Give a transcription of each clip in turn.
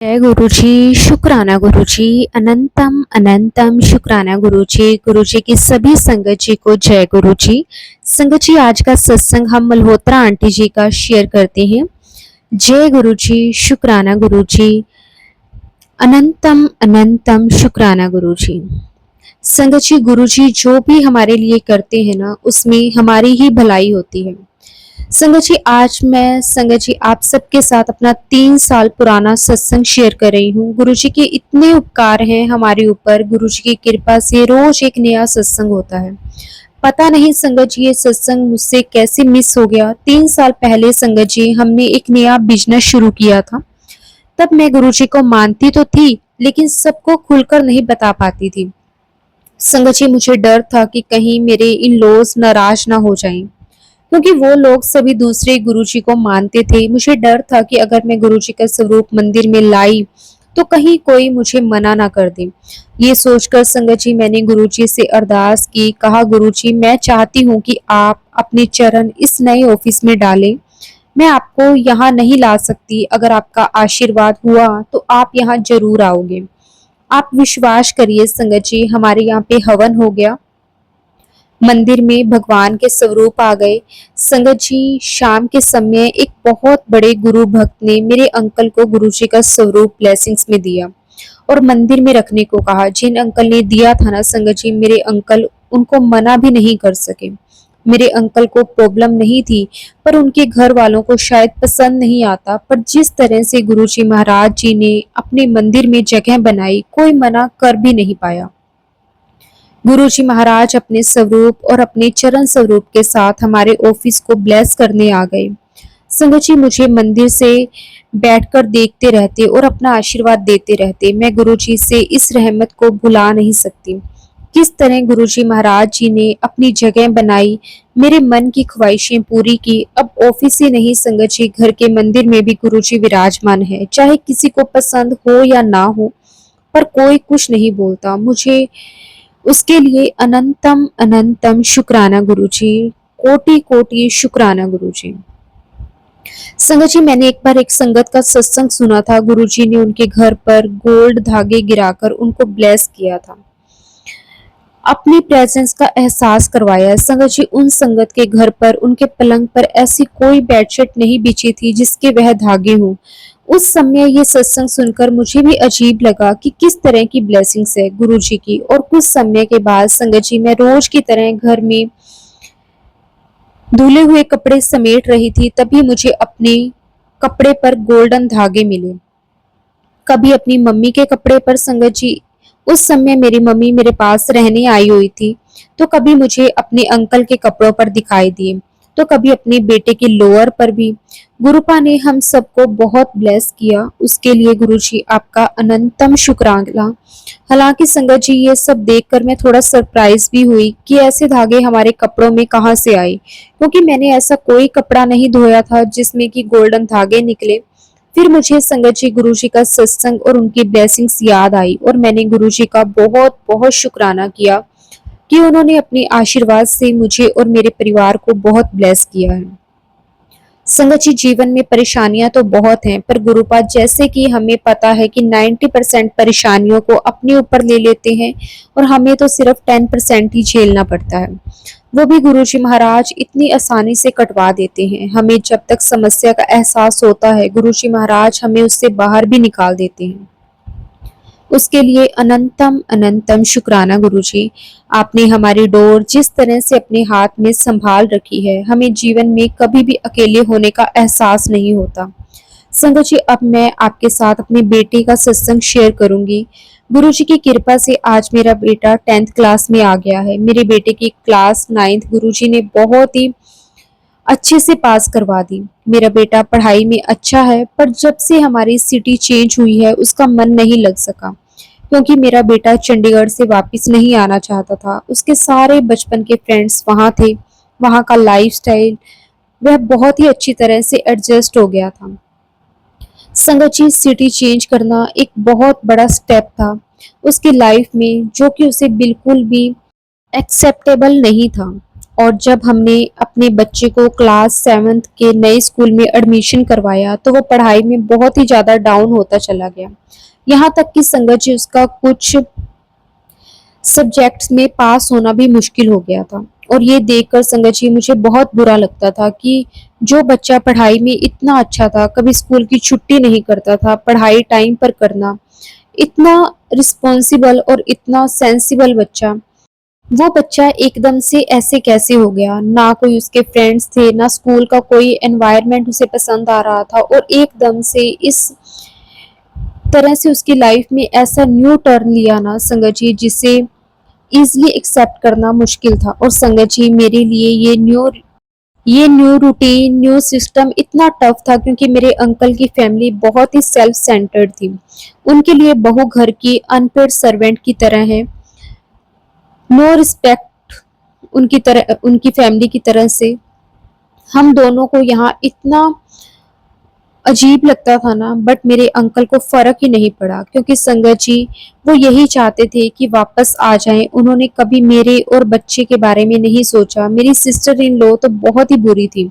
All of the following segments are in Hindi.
जय गुरु जी, शुक्राना गुरु जी, अनंतम अनंतम शुक्राना गुरु जी की सभी संगत जी को जय गुरु जी। संगत जी, आज का सत्संग हम मल्होत्रा आंटी जी का शेयर करते हैं। जय गुरु जी, शुक्राना गुरु जी, अनंतम अनंतम शुक्राना गुरु जी। संगत जी, गुरु जी जो भी हमारे लिए करते हैं ना, उसमें हमारी ही भलाई होती है। संगत जी, आज मैं संगत जी आप सबके साथ अपना 3 साल पुराना सत्संग शेयर कर रही हूँ। गुरु जी के इतने उपकार हैं हमारे ऊपर, गुरु जी की कृपा से रोज एक नया सत्संग होता है। पता नहीं संगत जी ये सत्संग मुझसे कैसे मिस हो गया। 3 साल पहले संगत जी हमने एक नया बिजनेस शुरू किया था। तब मैं गुरु जी को मानती तो थी, लेकिन सबको खुलकर नहीं बता पाती थी। संगत जी, मुझे डर था कि कहीं मेरे इन लॉज नाराज ना हो जाएं, क्योंकि वो लोग सभी दूसरे गुरुजी को मानते थे। मुझे डर था कि अगर मैं गुरुजी का स्वरूप मंदिर में लाई तो कहीं कोई मुझे मना ना कर दे। ये सोचकर संगत जी मैंने गुरुजी से अरदास की। कहा, गुरुजी मैं चाहती हूँ कि आप अपने चरण इस नए ऑफिस में डालें। मैं आपको यहाँ नहीं ला सकती, अगर आपका आशीर्वाद हुआ तो आप यहाँ जरूर आओगे। आप विश्वास करिए संगत जी, हमारे यहाँ पे हवन हो गया, मंदिर में भगवान के स्वरूप आ गए। संगत जी, शाम के समय एक बहुत बड़े गुरु भक्त ने मेरे अंकल को गुरु जी का स्वरूप ब्लेसिंग्स में दिया और मंदिर में रखने को कहा। जिन अंकल ने दिया था ना संगत जी, मेरे अंकल उनको मना भी नहीं कर सके। मेरे अंकल को प्रॉब्लम नहीं थी, पर उनके घर वालों को शायद पसंद नहीं आता। पर जिस तरह से गुरु जी महाराज जी ने अपने मंदिर में जगह बनाई, कोई मना कर भी नहीं पाया। गुरुजी महाराज अपने स्वरूप और अपने चरण स्वरूप के साथ हमारे ऑफिस को ब्लेस करने आ गए। संगत जी, मुझे मंदिर से बैठकर देखते रहते और अपना आशीर्वाद देते रहते। मैं गुरुजी से इस रहमत को भुला नहीं सकती। किस तरह गुरुजी महाराज जी ने अपनी जगह बनाई, मेरे मन की ख्वाहिशें पूरी की। अब ऑफिस ही नहीं संगत जी, घर के मंदिर में भी गुरुजी विराजमान है। चाहे किसी को पसंद हो या ना हो, पर कोई कुछ नहीं बोलता। मुझे उसके लिए अनंतम अनंतम शुक्राना गुरुजी, कोटि कोटि शुक्राना गुरुजी। संगत जी, मैंने एक बार एक संगत का सत्संग सुना था। गुरुजी ने उनके घर पर गोल्ड धागे गिराकर उनको ब्लेस किया था, अपनी प्रेजेंस का एहसास करवाया। संगत जी, उन संगत के घर पर उनके पलंग पर ऐसी कोई बेडशीट नहीं बिछी थी जिसके वह धागे हों। उस समय ये सत्संग सुनकर मुझे भी अजीब लगा कि किस तरह की ब्लेसिंग्स है गुरुजी की। और कुछ समय के बाद संगत जी मैं रोज की तरह घर में धुले हुए कपड़े समेट रही थी, तभी मुझे अपने कपड़े पर गोल्डन धागे मिले। कभी अपनी मम्मी के कपड़े पर संगत जी, उस समय मेरी मम्मी मेरे पास रहने आई हुई थी, तो कभी मुझे अपने अंकल के कपड़ों पर दिखाई दिए, तो कभी अपने बेटे के लोअर पर भी। गुरुपा ने हम सबको बहुत ब्लेस किया, उसके लिए गुरुजी आपका अनंतम शुक्राना। हालांकि संगत जी, ये सब देखकर मैं थोड़ा सरप्राइज भी हुई कि ऐसे धागे हमारे कपड़ों में कहाँ से आए, क्योंकि मैंने ऐसा कोई कपड़ा नहीं धोया था जिसमें कि गोल्डन धागे निकले। फिर मुझे संगत जी गुरुजी का सत्संग और उनकी ब्लेसिंग्स याद आई और मैंने गुरुजी का बहुत बहुत शुक्राना किया कि उन्होंने अपने आशीर्वाद से मुझे और मेरे परिवार को बहुत ब्लेस किया है। संगत जी, जीवन में परेशानियां तो बहुत हैं, पर गुरुपाद जैसे कि हमें पता है कि 90% परेशानियों को अपने ऊपर ले लेते हैं और हमें तो सिर्फ 10% ही झेलना पड़ता है। वो भी गुरुजी महाराज इतनी आसानी से कटवा देते हैं। हमें जब तक समस्या का एहसास होता है, गुरुजी महाराज हमें उससे बाहर भी निकाल देते हैं। उसके लिए अनंतम अनंतम शुक्राना गुरुजी। आपने हमारी डोर जिस तरह से अपने हाथ में संभाल रखी है, हमें जीवन में कभी भी अकेले होने का एहसास नहीं होता। संगत जी, अब मैं आपके साथ अपने बेटे का सत्संग शेयर करूंगी। गुरुजी की कृपा से आज मेरा बेटा 10th क्लास में आ गया है। मेरे बेटे की क्लास 9th गुरुजी ने बहुत ही अच्छे से पास करवा दी। मेरा बेटा पढ़ाई में अच्छा है, पर जब से हमारी सिटी चेंज हुई है उसका मन नहीं लग सका, क्योंकि मेरा बेटा चंडीगढ़ से वापस नहीं आना चाहता था। उसके सारे बचपन के फ्रेंड्स वहाँ थे, वहाँ का लाइफस्टाइल वह बहुत ही अच्छी तरह से एडजस्ट हो गया था। संगत जी, सिटी चेंज करना एक बहुत बड़ा स्टेप था उसकी लाइफ में, जो कि उसे बिल्कुल भी एक्सेप्टेबल नहीं था। और जब हमने अपने बच्चे को क्लास 7th के नए स्कूल में एडमिशन करवाया तो वो पढ़ाई में बहुत ही ज़्यादा डाउन होता चला गया। यहाँ तक कि संगत जी उसका कुछ सब्जेक्ट्स में पास होना भी मुश्किल हो गया था। और ये देखकर संगत जी मुझे बहुत बुरा लगता था कि जो बच्चा पढ़ाई में इतना अच्छा था, कभी स्कूल की छुट्टी नहीं करता था, पढ़ाई टाइम पर करना, इतना रिस्पॉन्सिबल और इतना सेंसिबल बच्चा, वो बच्चा एकदम से ऐसे कैसे हो गया। ना कोई उसके फ्रेंड्स थे, ना स्कूल का कोई एनवायरनमेंट उसे पसंद आ रहा था, और एकदम से इस तरह से उसकी लाइफ में ऐसा न्यू टर्न लिया ना संगत जी, जिसे इजिली एक्सेप्ट करना मुश्किल था। और संगत जी मेरे लिए ये न्यू रूटीन, न्यू सिस्टम इतना टफ था, क्योंकि मेरे अंकल की फैमिली बहुत ही सेल्फ सेंटर्ड थी। उनके लिए बहू घर की अनपेड सर्वेंट की तरह है, नो रिस्पेक्ट उनकी तरह, उनकी फैमिली की तरह से। हम दोनों को यहाँ इतना अजीब लगता था ना, बट मेरे अंकल को फर्क ही नहीं पड़ा, क्योंकि संगत जी वो यही चाहते थे कि वापस आ जाएं। उन्होंने कभी मेरे और बच्चे के बारे में नहीं सोचा। मेरी सिस्टर इन लॉ तो बहुत ही बुरी थी,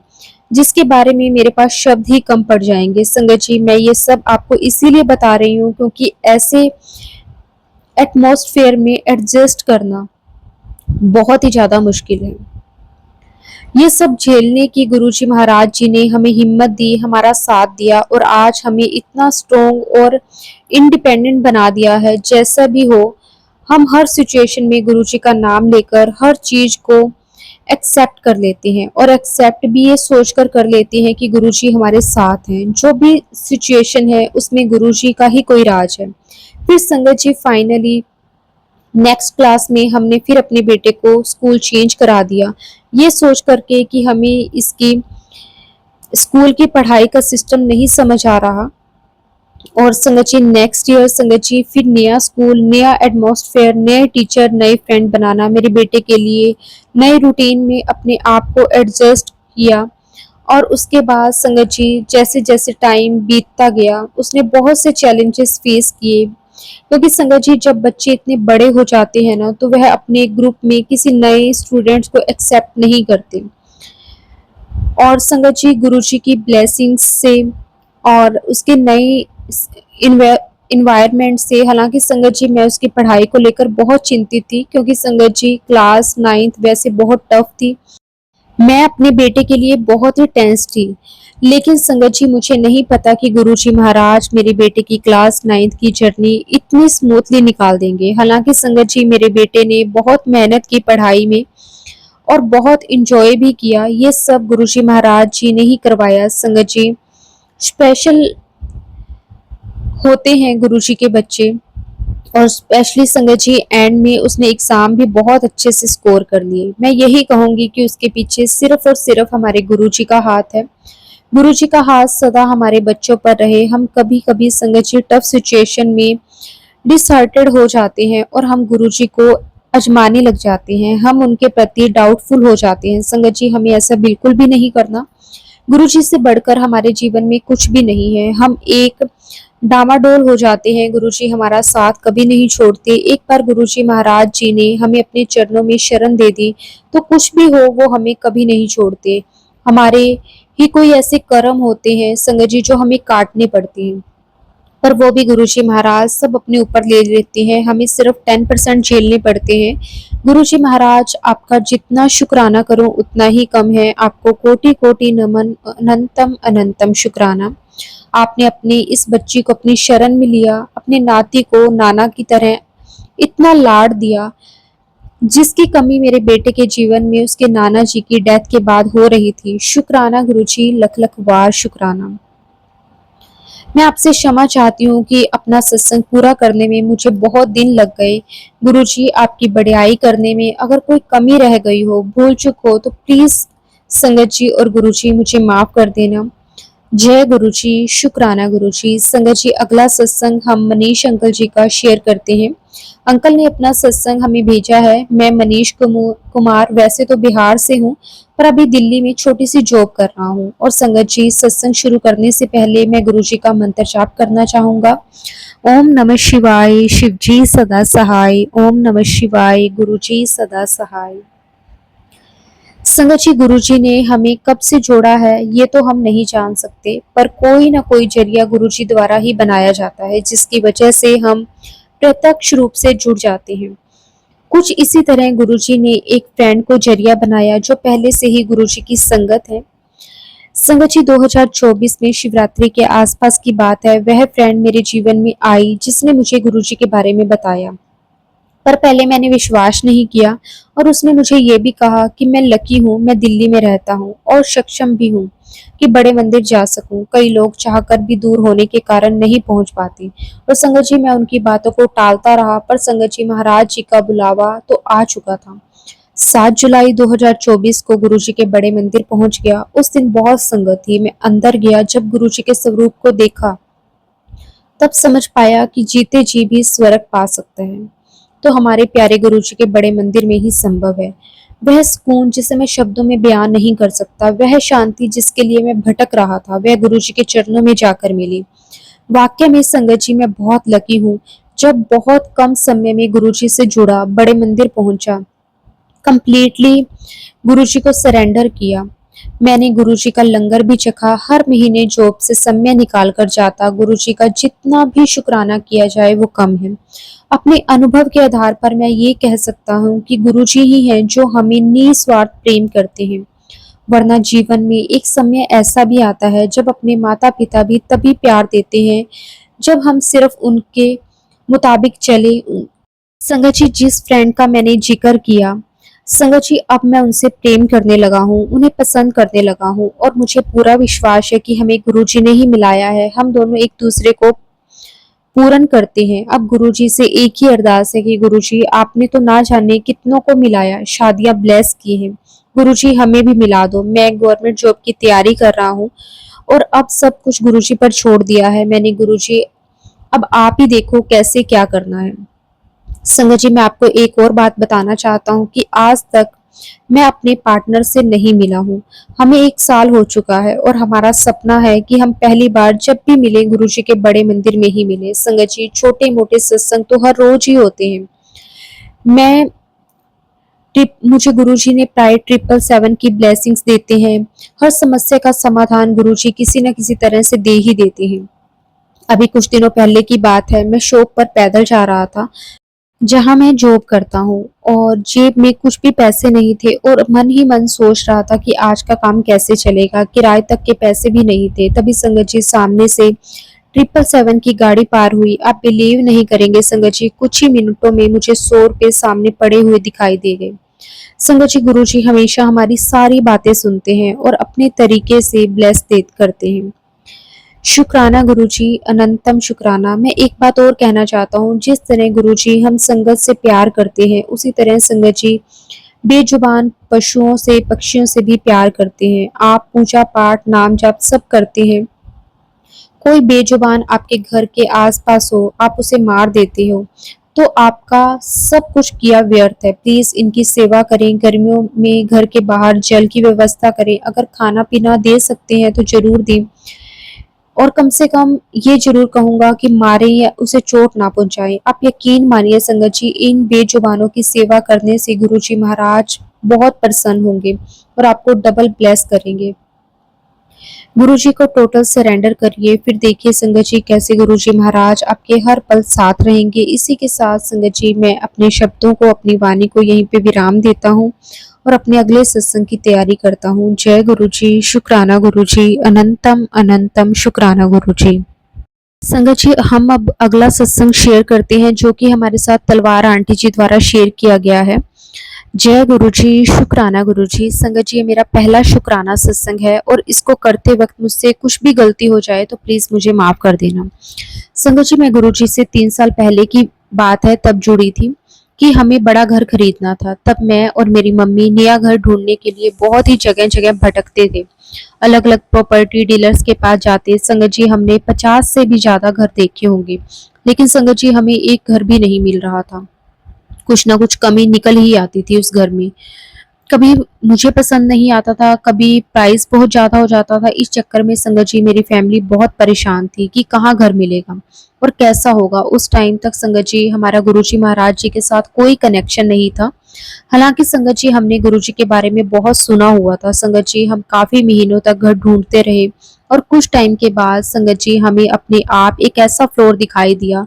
जिसके बारे में मेरे पास शब्द ही कम पड़ जाएंगे। संगत जी मैं ये सब आपको इसीलिए बता रही हूँ क्योंकि ऐसे एटमॉस्फेयर में एडजस्ट करना बहुत ही ज्यादा मुश्किल है। ये सब झेलने की गुरुजी महाराज जी ने हमें हिम्मत दी, हमारा साथ दिया, और आज हमें इतना स्ट्रोंग और इंडिपेंडेंट बना दिया है। जैसा भी हो, हम हर सिचुएशन में गुरुजी का नाम लेकर हर चीज को एक्सेप्ट कर लेते हैं, और एक्सेप्ट भी ये सोचकर कर लेते हैं कि गुरुजी हमारे साथ हैं। जो भी सिचुएशन है उसमें गुरुजी का ही कोई राज है। फिर संगत जी फाइनली नेक्स्ट क्लास में हमने फिर अपने बेटे को स्कूल चेंज करा दिया, ये सोच करके कि हमें इसकी स्कूल की पढ़ाई का सिस्टम नहीं समझ आ रहा। और संगत जी नेक्स्ट ईयर संगत जी फिर नया स्कूल, नया एटमॉस्फेयर, नए टीचर, नए फ्रेंड बनाना मेरे बेटे के लिए, नए रूटीन में अपने आप को एडजस्ट किया। और उसके बाद संगत जी जैसे जैसे टाइम बीतता गया उसने बहुत से चैलेंजेस फेस किए, क्योंकि संगत जी जब बच्चे इतने बड़े हो जाते हैं ना, तो वह अपने ग्रुप में किसी नए स्टूडेंट्स को एक्सेप्ट नहीं करते। और संगत जी गुरुजी की ब्लेसिंग्स से और उसके नए इन्वायरमेंट से, हालांकि संगत जी मैं उसकी पढ़ाई को लेकर बहुत चिंतित थी, क्योंकि संगत जी क्लास 9th वैसे बहुत टफ थी, मैं अपने बेटे के लिए बहुत ही टेंस थी। लेकिन संगत जी मुझे नहीं पता कि गुरुजी महाराज मेरे बेटे की क्लास 9th की जर्नी इतनी स्मूथली निकाल देंगे। हालांकि संगत जी मेरे बेटे ने बहुत मेहनत की पढ़ाई में और बहुत इंजॉय भी किया। ये सब गुरुजी महाराज जी ने ही करवाया। संगत जी स्पेशल होते हैं गुरुजी के बच्चे, और स्पेशली संगत जी एंड में उसने एग्जाम भी बहुत अच्छे से स्कोर कर लिए। मैं यही कहूंगी कि उसके पीछे सिर्फ और सिर्फ हमारे गुरुजी का हाथ है। गुरुजी का हाथ सदा हमारे बच्चों पर रहे। हम कभी कभी संगत जी टफ सिचुएशन में डिसहार्टेड हो जाते हैं और हम गुरुजी को आजमाने लग जाते हैं, हम उनके प्रति डाउटफुल हो जाते हैं। संगत जी हमें ऐसा बिल्कुल भी नहीं करना। गुरुजी से बढ़कर हमारे जीवन में कुछ भी नहीं है। हम एक डामाडोल हो जाते हैं, गुरुजी हमारा साथ कभी नहीं छोड़ते। एक बार गुरुजी महाराज जी ने हमें अपने चरणों में शरण दे दी, तो कुछ भी हो वो हमें कभी नहीं छोड़ते। हमारे ही कोई ऐसे कर्म होते हैं संगत जी जो हमें काटने पड़ते हैं, पर वो भी गुरुजी महाराज सब अपने ऊपर ले लेते हैं, हमें सिर्फ 10% झेलने पड़ते हैं। गुरुजी महाराज आपका जितना शुक्राना करो उतना ही कम है। आपको कोटि कोटि नमन, अनंतम अनंतम शुक्राना। आपने अपने इस बच्ची को अपनी शरण में लिया, अपने नाती को नाना की तरह इतना लाड दिया, जिसकी कमी मेरे बेटे के जीवन में उसके नाना जी की डेथ के बाद हो रही थी। शुक्राना गुरुजी, लख लख बार शुक्राना। मैं आपसे क्षमा चाहती हूँ कि अपना सत्संग पूरा करने में मुझे बहुत दिन लग गए। गुरुजी आपकी बड़ाई करने में अगर कोई कमी रह गई हो, भूल चूक हो, तो प्लीज संगत जी और गुरुजी मुझे माफ कर देना। जय गुरुजी, शुक्राना गुरुजी। संगत जी अगला सत्संग हम मनीष अंकल जी का शेयर करते हैं। अंकल ने अपना सत्संग हमें भेजा है। मैं मनीष कुमार वैसे तो बिहार से हूँ, पर अभी दिल्ली में छोटी सी जॉब कर रहा हूँ। और संगत जी सत्संग शुरू करने से पहले मैं गुरुजी का मंत्र जाप करना चाहूंगा। ओम नमः शिवाय, शिव जी सदा सहाय। ओम नमः शिवाय, गुरुजी सदा सहाय। संगत जी, गुरुजी ने हमें कब से जोड़ा है ये तो हम नहीं जान सकते, पर कोई ना कोई जरिया गुरुजी द्वारा ही बनाया जाता है जिसकी वजह से हम प्रत्यक्ष रूप से जुड़ जाते हैं। कुछ इसी तरह गुरुजी ने एक फ्रेंड को जरिया बनाया जो पहले से ही गुरुजी की संगत है। संगत जी, 2024 में शिवरात्रि के आसपास की बात है। वह फ्रेंड मेरे जीवन में आई जिसने मुझे गुरुजी के बारे में बताया, पर पहले मैंने विश्वास नहीं किया और उसने मुझे ये भी कहा कि मैं लकी हूँ, मैं दिल्ली में रहता हूँ और सक्षम भी हूँ कि बड़े मंदिर जा सकूं। कई लोग चाहकर भी दूर होने के कारण नहीं पहुंच पाते। और संगत जी, मैं उनकी बातों को टालता रहा, पर संगत जी, महाराज जी का बुलावा तो आ चुका था। 7 जुलाई 2024 को गुरुजी के बड़े मंदिर पहुंच गया। उस दिन बहुत संगत थी। मैं अंदर गया, जब गुरुजी के स्वरूप को देखा तब समझ पाया कि जीते जी भी स्वर्ग पा सकते हैं तो हमारे प्यारे गुरुजी के बड़े मंदिर में ही संभव है। वह सुकून जिसे मैं शब्दों में बयान नहीं कर सकता, वह शांति जिसके लिए मैं भटक रहा था, वह गुरुजी के चरणों में जाकर मिली। वाकई में संगत जी, मैं बहुत लकी हूँ। जब बहुत कम समय में गुरुजी से जुड़ा, बड़े मंदिर पहुंचा, कंप्लीटली गुरुजी को सरेंडर किया। मैंने गुरुजी का लंगर भी चखा, हर महीने जॉब से समय निकाल कर जाता। गुरुजी का जितना भी शुक्राना किया जाए वो कम है। अपने अनुभव के आधार पर मैं ये कह सकता हूँ कि गुरुजी ही हैं जो हमें निस्वार्थ प्रेम करते हैं। वरना जीवन में एक समय ऐसा भी आता है जब अपने माता पिता भी तभी प्यार देते हैं जब हम सिर्फ उनके मुताबिक चले। संगत जी, जिस फ्रेंड का मैंने जिक्र किया, संगत जी, अब मैं उनसे प्रेम करने लगा हूँ, उन्हें पसंद करने लगा हूँ और मुझे पूरा विश्वास है कि हमें गुरुजी ने ही मिलाया है। हम दोनों एक दूसरे को पूर्ण करते हैं। अब गुरुजी से एक ही अरदास है कि गुरुजी, आपने तो ना जाने कितनों को मिलाया, शादियां ब्लेस की हैं। गुरुजी, हमें भी मिला दो। मैं गवर्नमेंट जॉब की तैयारी कर रहा हूँ और अब सब कुछ गुरुजी पर छोड़ दिया है मैंने। गुरुजी, अब आप ही देखो कैसे क्या करना है। संगत जी, मैं आपको एक और बात बताना चाहता हूँ कि आज तक मैं अपने पार्टनर से नहीं मिला हूँ। हमें 1 साल हो चुका है और हमारा सपना है कि हम पहली बार जब भी मिले गुरुजी के बड़े मंदिर में ही मिले। संगत जी, छोटे मोटे सत्संग तो हर रोज ही होते हैं। मैं मुझे गुरुजी ने प्राय 777 की ब्लेसिंग्स देते हैं। हर समस्या का समाधान गुरुजी किसी न किसी तरह से दे ही देते हैं। अभी कुछ दिनों पहले की बात है, मैं शॉप पर पैदल जा रहा था जहाँ मैं जॉब करता हूँ और जेब में कुछ भी पैसे नहीं थे और मन ही मन सोच रहा था कि आज का काम कैसे चलेगा। किराए तक के पैसे भी नहीं थे। तभी संगत जी, सामने से 777 की गाड़ी पार हुई। आप बिलीव नहीं करेंगे संगत जी, कुछ ही मिनटों में मुझे 100 रुपए सामने पड़े हुए दिखाई दे गए। संगत जी, गुरु जी हमेशा हमारी सारी बातें सुनते हैं और अपने तरीके से ब्लेस करते हैं। शुक्राना गुरुजी, अनंतम शुक्राना। मैं एक बात और कहना चाहता हूँ, जिस तरह गुरुजी हम संगत से प्यार करते हैं, उसी तरह संगत जी बेजुबान पशुओं से, पक्षियों से भी प्यार करते हैं। आप पूजा पाठ, नाम जाप सब करते हैं। कोई बेजुबान आपके घर के आसपास हो, आप उसे मार देते हो तो आपका सब कुछ किया व्यर्थ है। प्लीज इनकी सेवा करें। गर्मियों में घर के बाहर जल की व्यवस्था करें। अगर खाना पीना दे सकते हैं तो जरूर दें और कम से कम ये जरूर कहूंगा कि मारें या उसे चोट ना पहुंचाएं। आप यकीन मानिए संगत जी, इन बेजुबानों की सेवा करने से गुरुजी महाराज बहुत प्रसन्न होंगे और आपको डबल ब्लेस करेंगे। गुरुजी को टोटल सरेंडर करिए, फिर देखिए संगत जी कैसे गुरुजी महाराज आपके हर पल साथ रहेंगे। इसी के साथ संगत जी, मैं अपने शब्दों को, अपनी वाणी को यहीं पे विराम देता हूँ और अपने अगले सत्संग की तैयारी करता हूँ। जय गुरुजी, शुक्राना गुरुजी, अनंतम अनंतम शुक्राना गुरुजी। संगत जी, हम अब अगला सत्संग शेयर करते हैं जो कि हमारे साथ तलवार आंटी जी द्वारा शेयर किया गया है। जय गुरुजी, शुक्राना गुरुजी। संगत जी, ये मेरा पहला शुक्राना सत्संग है और इसको करते वक्त मुझसे कुछ भी गलती हो जाए तो प्लीज मुझे माफ कर देना। संगत जी, मैं गुरुजी से 3 साल पहले की बात है, तब जुड़ी थी कि हमें बड़ा घर खरीदना था। तब मैं और मेरी मम्मी नया घर ढूंढने के लिए बहुत ही जगह जगह भटकते थे। अलग अलग प्रॉपर्टी डीलर्स के पास जाते। संगत जी, हमने 50 से भी ज्यादा घर देखे होंगे, लेकिन संगत जी हमें एक घर भी नहीं मिल रहा था। कुछ ना कुछ कमी निकल ही आती थी उस घर में। कभी मुझे पसंद नहीं आता था, कभी प्राइस बहुत ज़्यादा हो जाता था। इस चक्कर में संगत जी मेरी फैमिली बहुत परेशान थी कि कहाँ घर मिलेगा और कैसा होगा। उस टाइम तक संगत जी हमारा गुरुजी महाराज जी के साथ कोई कनेक्शन नहीं था हालांकि संगत जी हमने गुरुजी के बारे में बहुत सुना हुआ था। संगत जी हम काफी महीनों तक घर ढूंढते रहे और कुछ टाइम के बाद संगत जी हमें अपने आप एक ऐसा फ्लोर दिखाई दिया।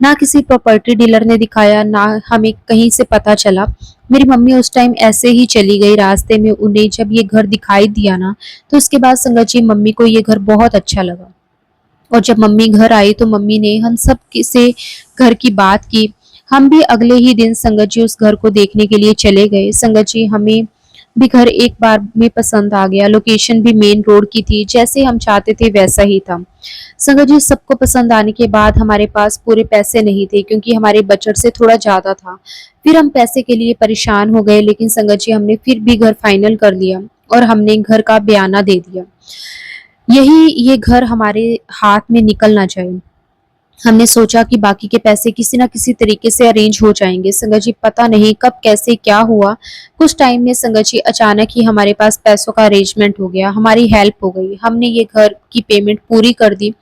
ना किसी प्रॉपर्टी डीलर ने दिखाया, ना हमें कहीं से पता चला। मेरी मम्मी उस टाइम ऐसे ही चली गई रास्ते में। उन्हें जब ये घर दिखाई दिया ना, तो उसके बाद संगत जी मम्मी को ये घर बहुत अच्छा लगा। और जब मम्मी घर आई तो मम्मी ने हम सब से घर की बात की। हम भी अगले ही दिन संगत जी उस घर को देखने के लिए चले गए। संगत जी हमें भी घर एक बार में पसंद आ गया। लोकेशन भी मेन रोड की थी, जैसे हम चाहते थे वैसा ही था। संगत जी सबको पसंद आने के बाद हमारे पास पूरे पैसे नहीं थे, क्योंकि हमारे बजट से थोड़ा ज्यादा था। फिर हम पैसे के लिए परेशान हो गए, लेकिन संगत जी हमने फिर भी घर फाइनल कर लिया और हमने घर का बयाना दे दिया। यही ये घर हमारे हाथ में निकल ना जाए। हमने सोचा कि बाकी के पैसे किसी ना किसी तरीके से अरेंज हो जाएंगे। संगत जी पता नहीं कब कैसे क्या हुआ, कुछ टाइम में संगत जी अचानक ही हमारे पास पैसों का अरेंजमेंट हो गया, हमारी हेल्प हो गई, हमने ये घर की पेमेंट पूरी कर दी।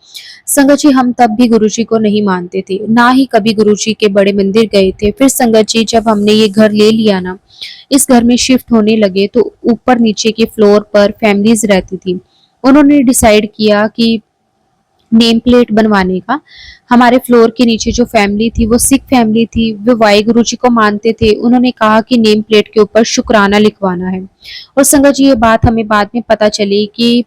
संगत जी हम तब भी गुरुजी को नहीं मानते थे, ना ही कभी गुरुजी के बड़े मंदिर गए थे। फिर संगत जी जब हमने ये घर ले लिया ना, इस घर में शिफ्ट होने लगे, तो ऊपर नीचे के फ्लोर पर फैमिलीज रहती थी। उन्होंने डिसाइड किया कि नेम प्लेट बनवाने का। हमारे फ्लोर के नीचे जो फैमिली थी वो सिख फैमिली थी, वो वाहिगुरु जी को मानते थे। उन्होंने कहा कि नेम प्लेट के ऊपर शुक्राना लिखवाना है। और संगत जी ये बात हमें बाद में पता चली कि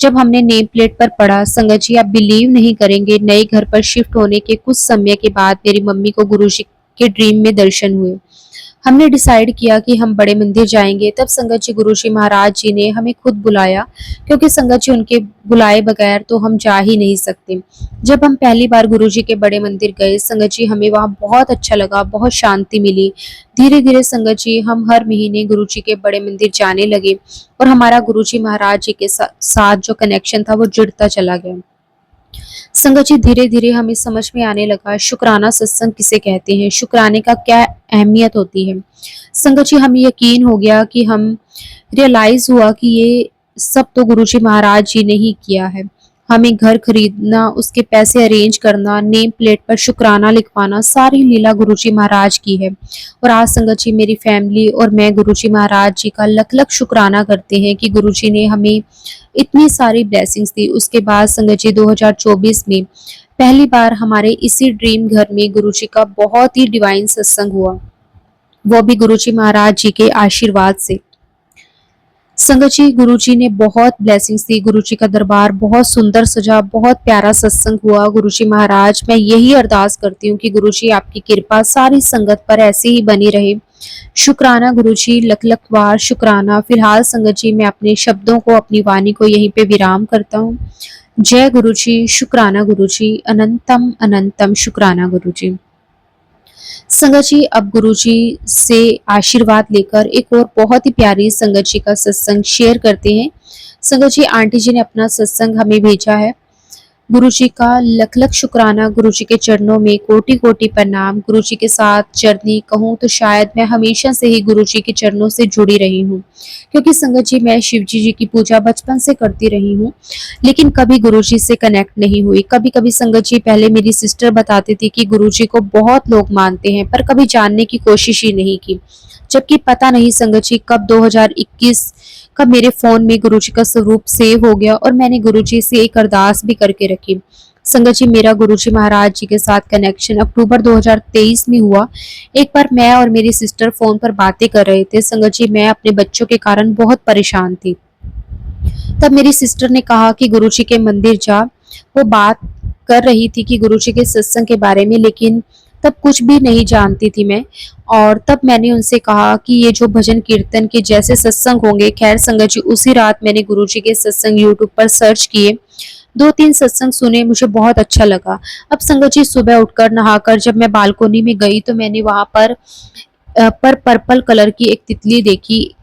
जब हमने नेम प्लेट पर पढ़ा, संगत जी आप बिलीव नहीं करेंगे, नए घर पर शिफ्ट होने के कुछ समय के बाद मेरी मम्मी को गुरु जी के ड्रीम में दर्शन हुए। हमने डिसाइड किया कि हम बड़े मंदिर जाएंगे। तब संगत जी गुरु जी महाराज जी ने हमें खुद बुलाया, क्योंकि संगत जी उनके बुलाए बगैर तो हम जा ही नहीं सकते। जब हम पहली बार गुरु जी के बड़े मंदिर गए, संगत जी हमें वहाँ बहुत अच्छा लगा, बहुत शांति मिली। धीरे धीरे संगत जी हम हर महीने गुरु जी के बड़े मंदिर जाने लगे और हमारा गुरु जी महाराज जी के साथ जो कनेक्शन था वो जुड़ता चला गया। संगत जी धीरे धीरे हमें समझ में आने लगा शुक्राना सत्संग किसे कहते हैं, शुक्राने का क्या अहमियत होती है। संगत जी हमें यकीन हो गया कि हम रियलाइज हुआ कि ये सब तो गुरु जी महाराज जी ने ही किया है। हमें घर खरीदना, उसके पैसे अरेंज करना, नेम प्लेट पर शुक्राना लिखवाना, सारी लीला गुरु जी महाराज की है। और आज संगत जी मेरी फैमिली और मैं गुरु जी महाराज जी का लख लख शुक्राना करते हैं कि गुरु जी ने हमें इतनी सारी ब्लेसिंग्स दी। उसके बाद संगत जी 2024 में पहली बार हमारे इसी ड्रीम घर में गुरुजी का बहुत ही डिवाइन सत्संग हुआ, वो भी गुरुजी महाराज जी के आशीर्वाद से। संगत जी गुरुजी ने बहुत ब्लेसिंग्स दी। गुरुजी का दरबार बहुत सुंदर सजा, बहुत प्यारा सत्संग हुआ। गुरुजी महाराज मैं यही अरदास करती हूँ कि गुरुजी आपकी कृपा सारी संगत पर ऐसे ही बनी रहे। शुक्राना गुरुजी, लख लख बार शुक्राना। फिलहाल संगत जी मैं अपने शब्दों को, अपनी वाणी को यहीं पे विराम करता हूँ। जय गुरुजी, शुक्राना गुरुजी, अनंतम अनंतम शुक्राना गुरुजी। संगत जी अब गुरुजी से आशीर्वाद लेकर एक और बहुत ही प्यारी संगत जी का सत्संग शेयर करते हैं। संगत जी आंटी जी ने अपना सत्संग हमें भेजा है। गुरुजी का लख लख शुक्राना, गुरुजी के चरणों में कोटि कोटि प्रणाम। गुरुजी के साथ जर्नी कहूँ तो शायद मैं हमेशा से ही गुरुजी के चरणों से जुड़ी रही हूँ, क्योंकि संगत जी मैं शिवजी जी की पूजा बचपन से करती रही हूँ, लेकिन कभी गुरुजी से कनेक्ट नहीं हुई। कभी कभी संगत जी पहले मेरी सिस्टर बताती थी कि गुरुजी को बहुत लोग मानते हैं, पर कभी जानने की कोशिश ही नहीं की। जबकि पता नहीं संगत जी कब 2021 कब मेरे फोन में गुरुजी का स्वरूप सेव हो गया और मैंने गुरुजी से एक अरदास भी करके रखी। संगत जी मेरा गुरुजी महाराज जी के साथ कनेक्शन अक्टूबर 2023 में हुआ। एक बार मैं और मेरी सिस्टर फोन पर बातें कर रहे थे। संगत जी मैं अपने बच्चों के कारण बहुत परेशान थी। तब मेरी सिस्टर ने कहा कि गुरुजी के मंदिर जा। वो बात कर रही थी कि गुरुजी के सत्संग के बारे में, लेकिन तब कुछ भी नहीं जानती थी मैं। और तब मैंने उनसे कहा कि ये जो भजन कीर्तन के जैसे सत्संग होंगे। खैर संगत जी उसी रात मैंने गुरुजी के सत्संग यूट्यूब पर सर्च किए, 2-3 सत्संग सुने, मुझे बहुत अच्छा लगा। अब संगत जी सुबह उठकर नहाकर जब मैं बालकोनी में गई तो मैंने वहां पर पर्पल कलर की एक तितली देखी,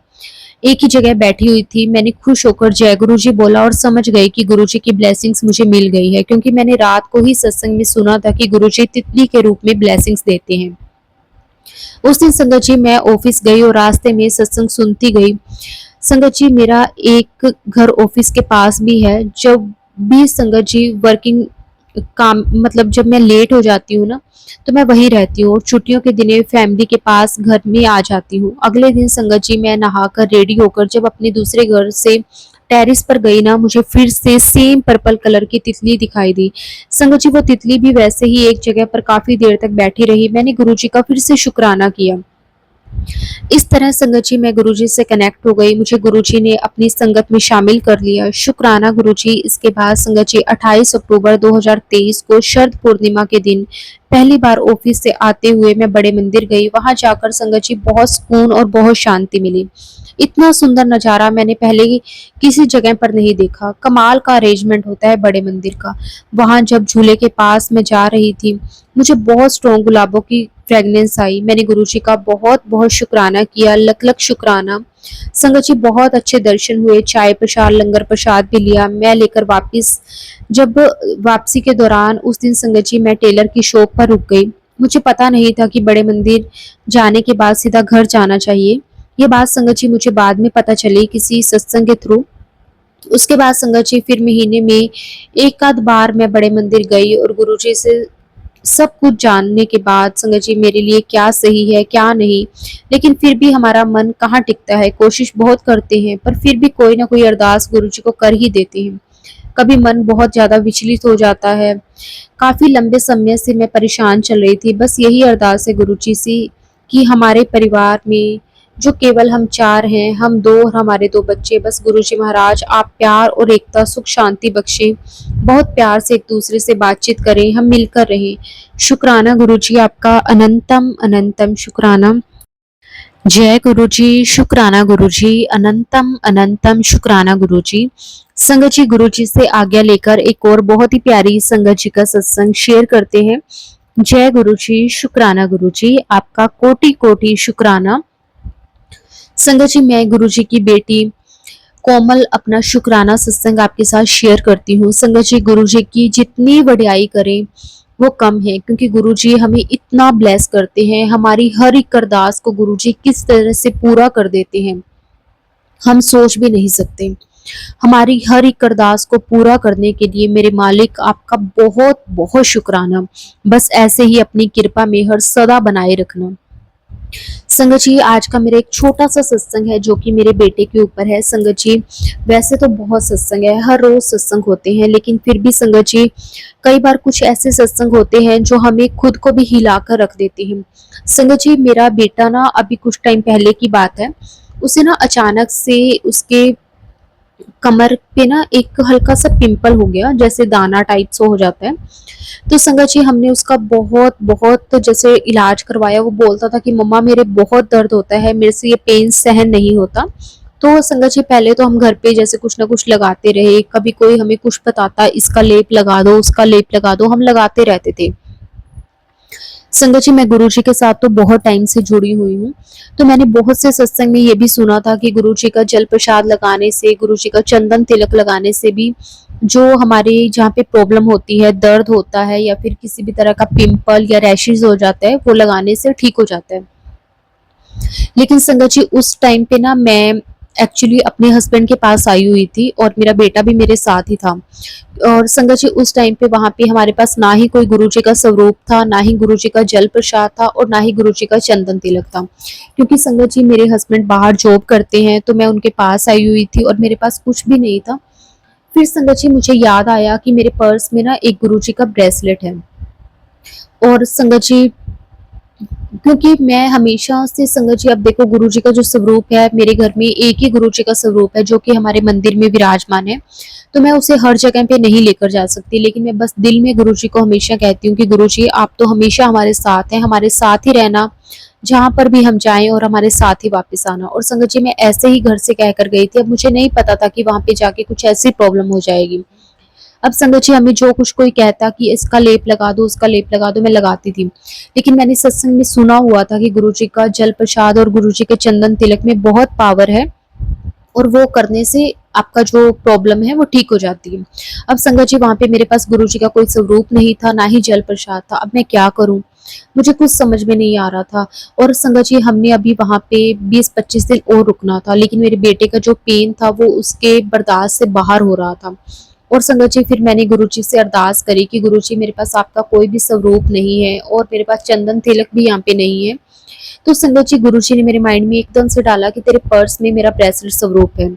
एक ही जगह बैठी हुई थी। मैंने खुश होकर जय गुरु जी बोला और समझ गई कि गुरु जी की ब्लेसिंग्स मुझे मिल गई है, क्योंकि मैंने रात को ही सत्संग में सुना था कि गुरु जी तितली के रूप में ब्लेसिंग्स देते हैं। उस दिन संगत जी मैं ऑफिस गई और रास्ते में सत्संग सुनती गई। संगत जी मेरा एक घर ऑफिस के पास भी है। जब भी संगत जी वर्किंग काम मतलब जब मैं लेट हो जाती हूँ ना, तो मैं वहीं रहती हूँ और छुट्टियों के दिने फैमिली के पास घर में आ जाती हूँ। अगले दिन संगत जी मैं नहाकर रेडी होकर जब अपने दूसरे घर से टेरेस पर गई ना, मुझे फिर से सेम पर्पल कलर की तितली दिखाई दी। संगत जी वो तितली भी वैसे ही एक जगह पर काफ़ी देर तक बैठी रही। मैंने गुरुजी का फिर से शुक्राना किया। इस तरह संगत जी मैं गुरुजी से कनेक्ट हो गई। मुझे गुरुजी ने अपनी संगत में शामिल कर लिया। शुक्राना गुरुजी। इसके बाद संगत जी 28 अक्टूबर 2023 को शरद पूर्णिमा के दिन पहली बार ऑफिस से आते हुए मैं बड़े मंदिर गई। वहां जाकर संगत जी बहुत सुकून और बहुत शांति मिली। इतना सुंदर नज़ारा मैंने पहले किसी जगह पर नहीं देखा। कमाल का अरेंजमेंट होता है बड़े मंदिर का। वहां जब झूले के पास मैं जा रही थी, मुझे बहुत स्ट्रॉन्ग गुलाबों की फ्रेगनेंस आई। मैंने गुरुजी का बहुत बहुत शुक्राना किया, लख लख शुक्राना। संगत जी बहुत अच्छे दर्शन हुए। चाय प्रसाद लंगर प्रसाद भी लिया। मैं लेकर वापस जब वापसी के दौरान उस दिन संगत जी मैं टेलर की शॉप पर रुक गई। मुझे पता नहीं था कि बड़े मंदिर जाने के बाद सीधा घर जाना चाहिए। ये बात संगत जी मुझे बाद में पता चली किसी सत्संग के थ्रू। उसके बाद संगत जी फिर महीने में एक आध बार मैं बड़े मंदिर गई और गुरुजी से सब कुछ जानने के बाद संगत जी मेरे लिए क्या सही है क्या नहीं, लेकिन फिर भी हमारा मन कहाँ टिकता है। कोशिश बहुत करते हैं पर फिर भी कोई ना कोई अरदास गुरुजी को कर ही देते हैं। कभी मन बहुत ज्यादा विचलित हो जाता है। काफी लंबे समय से मैं परेशान चल रही थी। बस यही अरदास है गुरुजी से कि हमारे परिवार में जो केवल हम 4 हैं, हम 2 और हमारे 2 बच्चे, बस गुरुजी महाराज आप प्यार और एकता सुख शांति बख्शें। बहुत प्यार से एक दूसरे से बातचीत करें, हम मिलकर रहें। शुक्राना गुरुजी आपका अनंतम अनंतम शुक्राना। जय गुरुजी। शुक्राना गुरुजी। अनंतम अनंतम शुक्राना गुरुजी। संगत जी गुरुजी से आज्ञा लेकर एक और बहुत ही प्यारी संगत जी का सत्संग शेयर करते हैं। जय गुरुजी। शुक्राना गुरुजी आपका कोटि कोटि शुक्राना। संगत जी मैं गुरुजी की बेटी कोमल अपना शुक्राना सत्संग आपके साथ शेयर करती हूँ। संगत जी गुरुजी की जितनी वड्याई करें वो कम है, क्योंकि गुरुजी हमें इतना ब्लेस करते हैं। हमारी हर एक अरदास को गुरुजी किस तरह से पूरा कर देते हैं हम सोच भी नहीं सकते। हमारी हर एक अरदास को पूरा करने के लिए मेरे मालिक आपका बहुत बहुत शुक्राना। बस ऐसे ही अपनी कृपा में हर सदा बनाए रखना। संगत जी आज का मेरा एक छोटा सा सत्संग है जो कि मेरे बेटे के ऊपर है। संगत जी वैसे तो बहुत सत्संग है, हर रोज सत्संग होते हैं, लेकिन फिर भी संगत जी कई बार कुछ ऐसे सत्संग होते हैं जो हमें खुद को भी हिला कर रख देते हैं। संगत जी मेरा बेटा ना अभी कुछ टाइम पहले की बात है, उसे ना अचानक से उसके कमर पे ना एक हल्का सा पिंपल हो गया, जैसे दाना टाइप सा हो जाता है। तो संगत जी हमने उसका बहुत बहुत जैसे इलाज करवाया। वो बोलता था कि मम्मा मेरे बहुत दर्द होता है, मेरे से ये पेन सहन नहीं होता। तो संगत जी पहले तो हम घर पे जैसे कुछ ना कुछ लगाते रहे। कभी कोई हमें कुछ बताता इसका लेप लगा दो, उसका लेप लगा दो, हम लगाते रहते थे। संगत जी मैं गुरुजी के साथ तो बहुत टाइम से जुड़ी हुई हूँ। तो मैंने बहुत से सत्संग में ये भी सुना था कि गुरुजी का जल प्रसाद लगाने से, गुरुजी का चंदन तिलक लगाने से भी जो हमारे जहाँ पे प्रॉब्लम होती है, दर्द होता है या फिर किसी भी तरह का पिंपल या रैशेज हो जाता है, वो लगाने से ठीक हो जाता है। लेकिन संगत जी उस टाइम पे ना मैं एक्चुअली अपने हस्बैंड के पास आई हुई थी और मेरा बेटा भी मेरे साथ ही था। और संगत जी उस टाइम पे वहाँ पे हमारे पास ना ही कोई गुरुजी का स्वरूप था, ना ही गुरुजी का जल प्रसाद था और ना ही गुरुजी का चंदन तिलक था। क्योंकि संगत जी मेरे हस्बैंड बाहर जॉब करते हैं, तो मैं उनके पास आई हुई थी और मेरे पास कुछ भी नहीं था। फिर संगत जी मुझे याद आया कि मेरे पर्स में ना एक गुरुजी का ब्रेसलेट है। और संगत जी क्योंकि मैं हमेशा से संगत जी अब देखो गुरुजी का जो स्वरूप है, मेरे घर में एक ही गुरुजी का स्वरूप है जो कि हमारे मंदिर में विराजमान है। तो मैं उसे हर जगह पे नहीं लेकर जा सकती, लेकिन मैं बस दिल में गुरुजी को हमेशा कहती हूँ कि गुरुजी आप तो हमेशा हमारे साथ हैं, हमारे साथ ही रहना, जहाँ पर भी हम जाएं और हमारे साथ ही वापस आना। और संगत जी मैं ऐसे ही घर से कहकर गई थी। अब मुझे नहीं पता था कि वहां पे जाके कुछ ऐसी प्रॉब्लम हो जाएगी। अब संगत जी हमें जो कुछ कोई कहता कि इसका लेप लगा दो, उसका लेप लगा दो, मैं लगाती थी। लेकिन मैंने सत्संग में सुना हुआ था कि गुरुजी का जल प्रसाद और गुरुजी के चंदन तिलक में बहुत पावर है और वो करने से आपका जो प्रॉब्लम है वो ठीक हो जाती है। अब संगत जी वहां पे मेरे पास गुरुजी का कोई स्वरूप नहीं था, ना ही जल प्रसाद था। अब मैं क्या करूं, मुझे कुछ समझ में नहीं आ रहा था। और संगत जी हमने अभी वहां पे 20-25 दिन और रुकना था, लेकिन मेरे बेटे का जो पेन था वो उसके बर्दाश्त से बाहर हो रहा था। और संगत जी फिर मैंने गुरु जी से अरदास करी कि गुरु जी मेरे पास आपका कोई भी स्वरूप नहीं है और मेरे पास चंदन तिलक भी यहाँ पे नहीं है। तो संगत जी गुरु जी ने मेरे माइंड में एकदम से डाला कि तेरे पर्स में मेरा ब्रेसलेट स्वरूप है।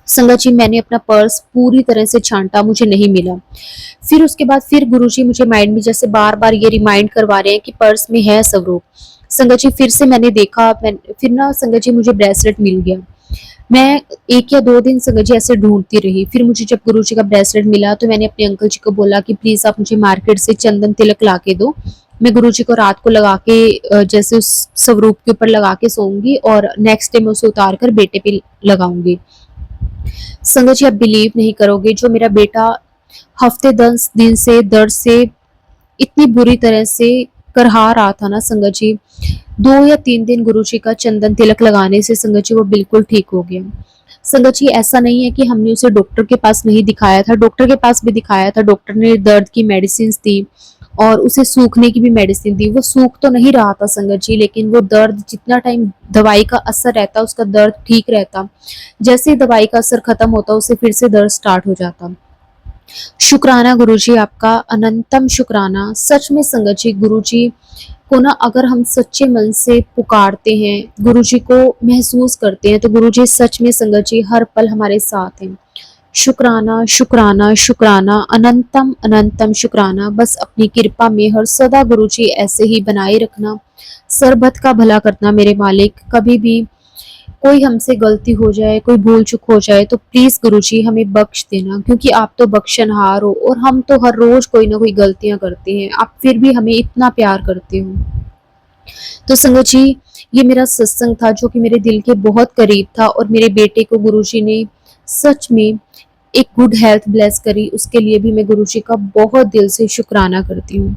संगत जी मैंने अपना पर्स पूरी तरह से छांटा, मुझे नहीं मिला। फिर उसके बाद फिर गुरुजी मुझे माइंड में जैसे बार-बार ये रिमाइंड करवा रहे हैं कि पर्स में है स्वरूप। संगत जी फिर से मैंने देखा, फिर ना संगत जी मुझे ब्रेसलेट मिल गया। मैं 1 या 2 दिन संगत जी ऐसे ढूँढती रही। फिर मुझे जब गुरुजी का ब्रेसलेट मिला तो मैंने अपने अंकल जी को बोला कि प्लीज़ आप मुझे मार्केट से चंदन तिलक ला के दो। मैं गुरुजी को रात को लगा के जैसे उस स्वरूप के ऊपर लगा के सोऊँगी और नेक्स्ट डे मैं उसे उतार कर बेटे पे लगाऊँगी। संगत जी आप बिलीव नहीं करोगे, जो मेरा बेटा हफ्ते 10 दिन से दर्द से इतनी बुरी तरह से करहा रहा था ना संगत जी, 2 या 3 दिन गुरुजी का चंदन तिलक लगाने से संगत जी वो बिल्कुल ठीक हो गया। संगत जी ऐसा नहीं है कि हमने उसे डॉक्टर के पास नहीं दिखाया था, डॉक्टर के पास भी दिखाया था, डॉक्टर ने दर्द की मेडिसिन्स दी और उसे सूखने की भी मेडिसिन दी। वो सूख तो नहीं रहा था संगत जी, लेकिन वो दर्द जितना टाइम दवाई का असर रहता उसका दर्द ठीक रहता। जैसे ही दवाई का असर खत्म होता उसे फिर से दर्द स्टार्ट हो जाता। शुक्राना गुरुजी आपका, अनंतम शुक्राना। सच में संगत जी गुरुजी को ना अगर हम सच्चे मन से पुकारते हैं, गुरुजी को महसूस करते हैं तो गुरुजी सच में संगत जी हर पल हमारे साथ हैं। शुक्राना शुक्राना शुक्राना, अनंतम अनंतम शुक्राना। बस अपनी कृपा में हर सदा गुरुजी ऐसे ही बनाए रखना, सरबत का भला करना मेरे मालिक। कभी भी कोई हमसे गलती हो जाए, कोई भूल चूक हो जाए तो प्लीज गुरुजी हमें बख्श देना, क्योंकि आप तो बख्शनहार हो और हम तो हर रोज कोई ना कोई गलतियां करते हैं, आप फिर भी हमें इतना प्यार करते हो। तो संगत जी ये मेरा सत्संग था जो कि मेरे दिल के बहुत करीब था और मेरे बेटे को गुरुजी ने सच में एक गुड हेल्थ ब्लेस करी, उसके लिए भी मैं गुरुजी का बहुत दिल से शुक्राना करती हूँ।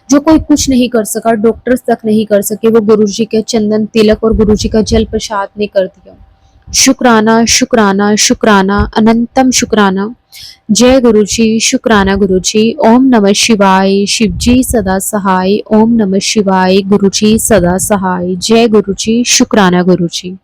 जो कोई कुछ नहीं कर सका, डॉक्टर्स तक नहीं कर सके, वो गुरुजी के चंदन तिलक और गुरुजी का जल प्रसाद ने कर दिया। शुक्राना शुक्राना शुक्राना, अनंतम शुक्राना। जय गुरुजी, शुक्राना गुरुजी। ओम नमः शिवाय, शिवजी सदा सहाय। ओम नमः शिवाय, गुरुजी सदा सहाय। जय गुरुजी, शुक्राना गुरुजी।